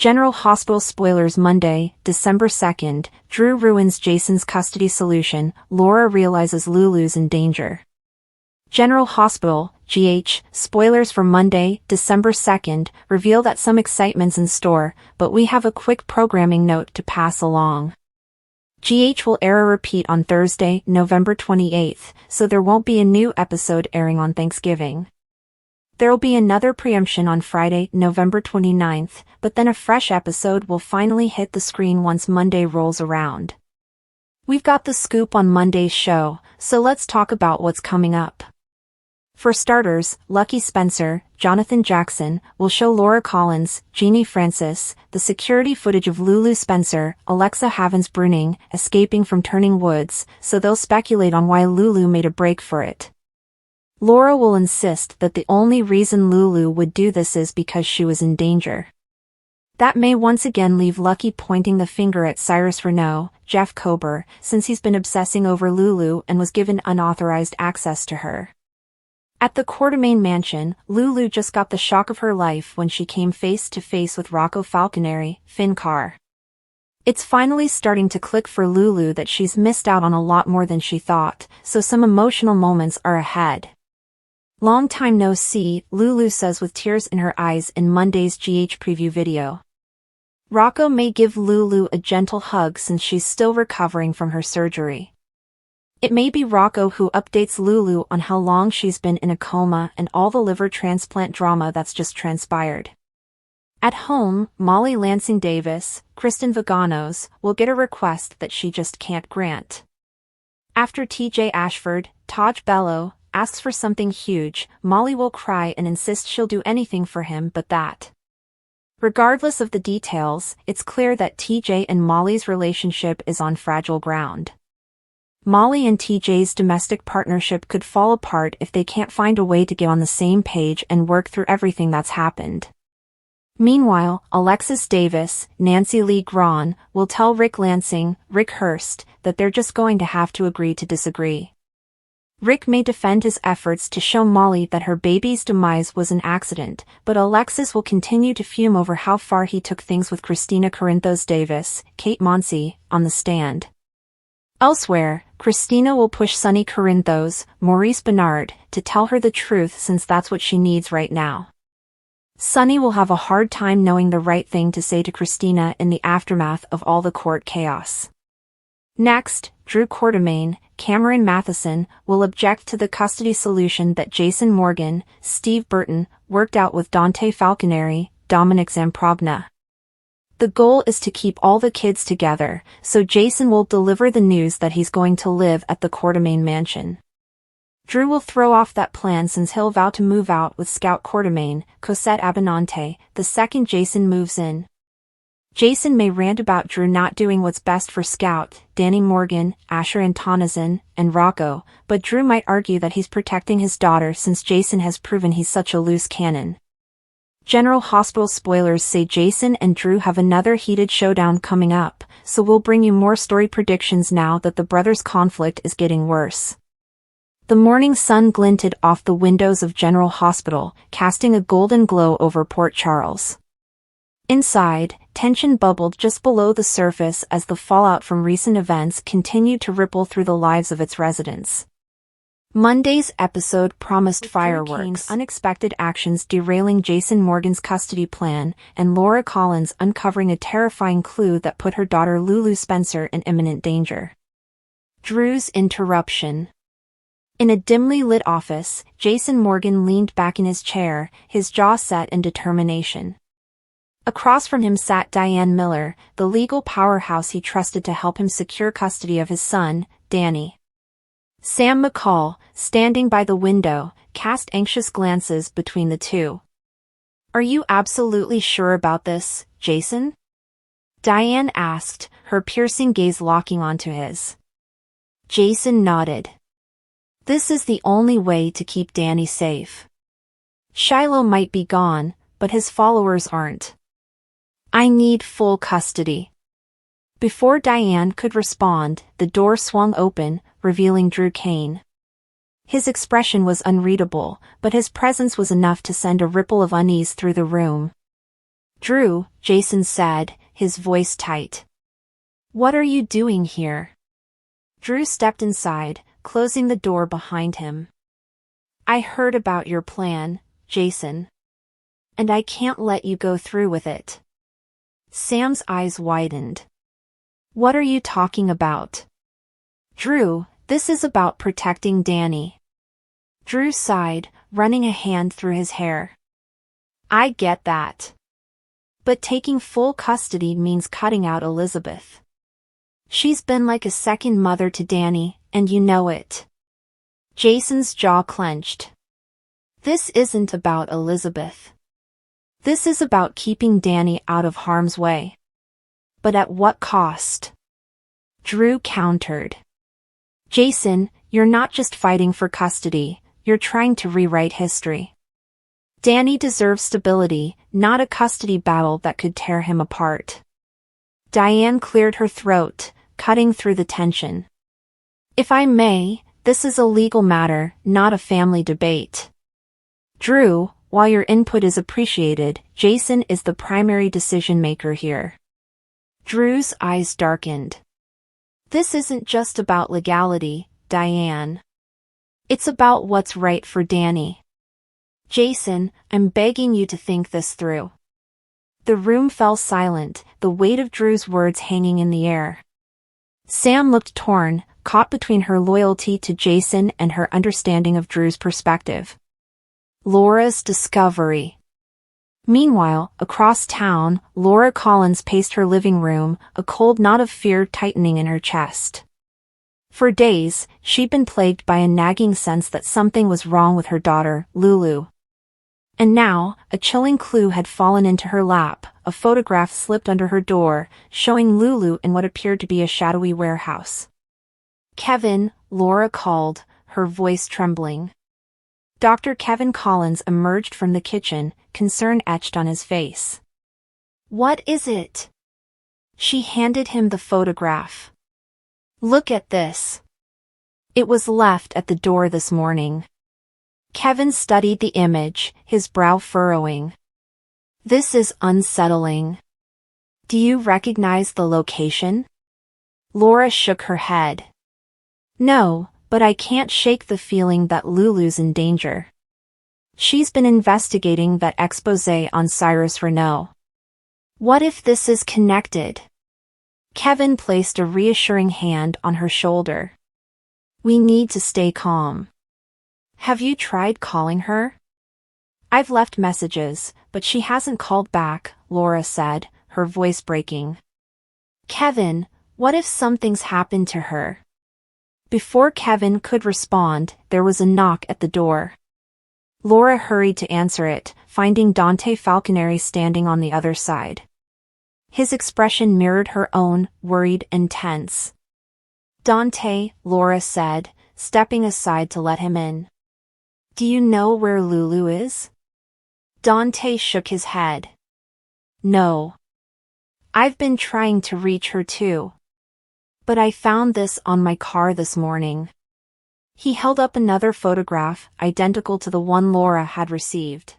General Hospital spoilers Monday, December 2nd, Drew ruins Jason's custody solution, Laura realizes Lulu's in danger. General Hospital, GH, spoilers for Monday, December 2nd, reveal that some excitement's in store, but we have a quick programming note to pass along. GH will air a repeat on Thursday, November 28th, so there won't be a new episode airing on Thanksgiving. There'll be another preemption on Friday, November 29th, but then a fresh episode will finally hit the screen once Monday rolls around. We've got the scoop on Monday's show, so let's talk about what's coming up. For starters, Lucky Spencer, Jonathan Jackson, will show Laura Collins, Jeannie Francis, the security footage of Lulu Spencer, Alexa Havens-Bruning, escaping from Turning Woods, so they'll speculate on why Lulu made a break for it. Laura will insist that the only reason Lulu would do this is because she was in danger. That may once again leave Lucky pointing the finger at Cyrus Renaud, Jeff Kober, since he's been obsessing over Lulu and was given unauthorized access to her. At the Quartermaine mansion, Lulu just got the shock of her life when she came face to face with Rocco Falconeri, Finn Carr. It's finally starting to click for Lulu that she's missed out on a lot more than she thought, so some emotional moments are ahead. Long time no see, Lulu says with tears in her eyes in Monday's GH preview video. Rocco may give Lulu a gentle hug since she's still recovering from her surgery. It may be Rocco who updates Lulu on how long she's been in a coma and all the liver transplant drama that's just transpired. At home, Molly Lansing Davis, Kristen Vaganos, will get a request that she just can't grant. After TJ Ashford, Taj Bello, asks for something huge, Molly will cry and insist she'll do anything for him but that. Regardless of the details, it's clear that TJ and Molly's relationship is on fragile ground. Molly and TJ's domestic partnership could fall apart if they can't find a way to get on the same page and work through everything that's happened. Meanwhile, Alexis Davis, Nancy Lee Grahn, will tell Rick Lansing, Rick Hurst, that they're just going to have to agree to disagree. Rick may defend his efforts to show Molly that her baby's demise was an accident, but Alexis will continue to fume over how far he took things with Christina Corinthos Davis, Kate Monsey, on the stand. Elsewhere, Christina will push Sonny Corinthos, Maurice Bernard, to tell her the truth since that's what she needs right now. Sonny will have a hard time knowing the right thing to say to Christina in the aftermath of all the court chaos. Next, Drew Quartermaine, Cameron Matheson, will object to the custody solution that Jason Morgan, Steve Burton, worked out with Dante Falconeri, Dominic Zamprogna. The goal is to keep all the kids together, so Jason will deliver the news that he's going to live at the Quartermaine mansion. Drew will throw off that plan since he'll vow to move out with Scout Quartermaine, Cosette Abinante, the second Jason moves in. Jason may rant about Drew not doing what's best for Scout, Danny Morgan, Asher Antonazin, and Rocco, but Drew might argue that he's protecting his daughter since Jason has proven he's such a loose cannon. General Hospital spoilers say Jason and Drew have another heated showdown coming up, so we'll bring you more story predictions now that the brothers' conflict is getting worse. The morning sun glinted off the windows of General Hospital, casting a golden glow over Port Charles. Inside, tension bubbled just below the surface as the fallout from recent events continued to ripple through the lives of its residents. Monday's episode promised fireworks, unexpected actions derailing Jason Morgan's custody plan, and Laura Collins uncovering a terrifying clue that put her daughter Lulu Spencer in imminent danger. Drew's interruption. In a dimly lit office, Jason Morgan leaned back in his chair, his jaw set in determination. Across from him sat Diane Miller, the legal powerhouse he trusted to help him secure custody of his son, Danny. Sam McCall, standing by the window, cast anxious glances between the two. "Are you absolutely sure about this, Jason?" Diane asked, her piercing gaze locking onto his. Jason nodded. "This is the only way to keep Danny safe. Shiloh might be gone, but his followers aren't. I need full custody." Before Diane could respond, the door swung open, revealing Drew Kane. His expression was unreadable, but his presence was enough to send a ripple of unease through the room. Drew, Jason said, his voice tight. What are you doing here? Drew stepped inside, closing the door behind him. I heard about your plan, Jason. And I can't let you go through with it. Sam's eyes widened. What are you talking about? Drew, this is about protecting Danny. Drew sighed, running a hand through his hair. I get that. But taking full custody means cutting out Elizabeth. She's been like a second mother to Danny, and you know it. Jason's jaw clenched. This isn't about Elizabeth. This is about keeping Danny out of harm's way. But at what cost? Drew countered. Jason, you're not just fighting for custody, you're trying to rewrite history. Danny deserves stability, not a custody battle that could tear him apart. Diane cleared her throat, cutting through the tension. If I may, this is a legal matter, not a family debate. Drew, while your input is appreciated, Jason is the primary decision-maker here. Drew's eyes darkened. This isn't just about legality, Diane. It's about what's right for Danny. Jason, I'm begging you to think this through. The room fell silent, the weight of Drew's words hanging in the air. Sam looked torn, caught between her loyalty to Jason and her understanding of Drew's perspective. Laura's discovery. Meanwhile, across town, Laura Collins paced her living room, a cold knot of fear tightening in her chest. For days, she'd been plagued by a nagging sense that something was wrong with her daughter, Lulu. And now, a chilling clue had fallen into her lap, a photograph slipped under her door, showing Lulu in what appeared to be a shadowy warehouse. Kevin, Laura called, her voice trembling. Dr. Kevin Collins emerged from the kitchen, concern etched on his face. What is it? She handed him the photograph. Look at this. It was left at the door this morning. Kevin studied the image, his brow furrowing. This is unsettling. Do you recognize the location? Laura shook her head. No, but I can't shake the feeling that Lulu's in danger. She's been investigating that exposé on Cyrus Renaud. What if this is connected? Kevin placed a reassuring hand on her shoulder. We need to stay calm. Have you tried calling her? I've left messages, but she hasn't called back, Laura said, her voice breaking. Kevin, what if something's happened to her? Before Kevin could respond, there was a knock at the door. Laura hurried to answer it, finding Dante Falconeri standing on the other side. His expression mirrored her own, worried and tense. Dante, Laura said, stepping aside to let him in. Do you know where Lulu is? Dante shook his head. No. I've been trying to reach her too. But I found this on my car this morning. He held up another photograph, identical to the one Laura had received.